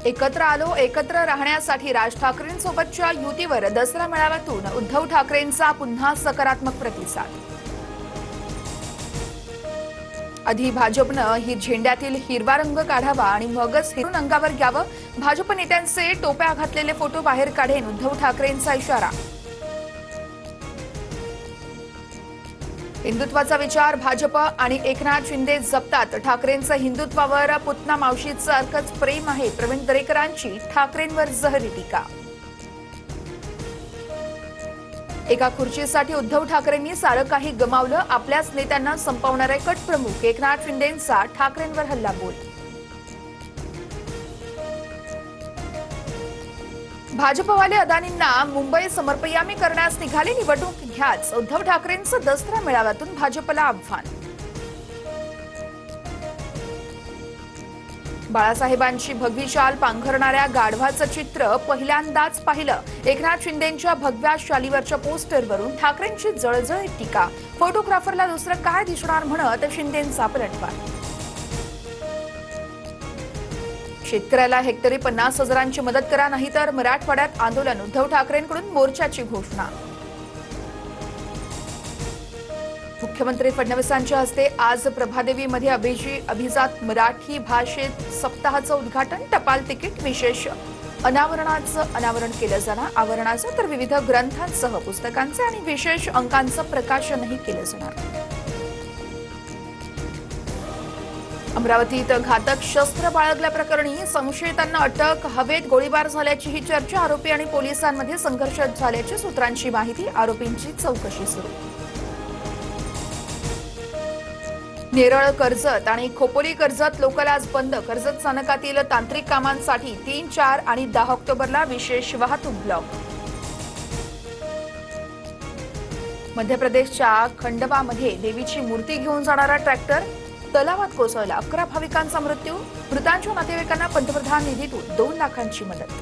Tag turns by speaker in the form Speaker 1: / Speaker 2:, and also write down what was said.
Speaker 1: एकत्र आलो एकत्र राहण्यासाठी राज ठाकरेंसोबतच्या युतीवर दसरा मेळाव्यातून उद्धव ठाकरेंचा पुन्हा सकारात्मक प्रतिसाद। आधी भाजपनं ही झेंड्यातील हिरवा रंग काढावा आणि मगच हिरून अंगावर घ्यावं। भाजप नेत्यांचे टोप्या घातलेले फोटो बाहेर काढेन उद्धव ठाकरेंचा इशारा। हिंदुत्वाचा विचार भाजप आणि एकनाथ शिंदे जपतात। ठाकरेंचं हिंदुत्वावर पुतना मावशीचं अर्कच प्रेम आहे। प्रवीण दरेकरांची ठाकरेंवर जहरी टीका। एका खुर्चीसाठी उद्धव ठाकरेंनी सारं काही गमावलं। आपल्याच नेत्यांना संपवणारे कट प्रमुख एकनाथ शिंदेंचा ठाकरेंवर हल्लाबोल। भाजपवाले अदानींना मुंबई समर्पयामी करण्यास निघाले। निवडणूक घ्याच उद्धव ठाकरेंचं दसरा मेळाव्यातून भाजपला आव्हान। बाळासाहेबांची भगवी शाल पांघरणाऱ्या गाढवाचं चित्र पहिल्यांदाच पाहिलं। एकनाथ शिंदेंच्या भगव्या शालीवरच्या पोस्टरवरून ठाकरेंची जळजळीत टीका। फोटोग्राफरला दुसरं काय दिसणार म्हणत शिंदेंचा पलटवार। शेतकऱ्याला हेक्टरी 50,000ची मदत करा नाहीतर मराठवाड्यात आंदोलन। उद्धव ठाकरेंकडून मोर्चाची घोषणा। मुख्यमंत्री फडणवीसांच्या हस्ते आज प्रभादेवीमध्ये अभिजात मराठी भाषेत सप्ताहाचं उद्घाटन। टपाल तिकीट विशेष अनावरणाचं अनावरण केलं जाणार। आवरणाचं तर विविध ग्रंथांसह पुस्तकांचे आणि विशेष अंकांचं प्रकाशनही केलं जाणार। अमरावतीत घातक शस्त्र बाळगल्याप्रकरणी संशयितांना अटक। हवेत गोळीबार झाल्याची ही चर्चा। आरोपी आणि पोलिसांमध्ये संघर्ष झाल्याची सूत्रांची माहिती। आरोपींची चौकशी सुरू। नेरळ कर्जत आणि खोपोली कर्जत लोकल आज बंद। कर्जत स्थानकातील तांत्रिक कामांसाठी 3, 4 आणि 10 ऑक्टोबरला विशेष वाहतूक ब्लॉक। मध्य प्रदेशच्या खंडवामध्ये देवीची मूर्ती घेऊन जाणारा ट्रॅक्टर तलावात कोसळला। 11 भाविकांचा मृत्यू। मृतांच्या नातेवाईकांना पंतप्रधान निधीतून 2 लाखांची मदत।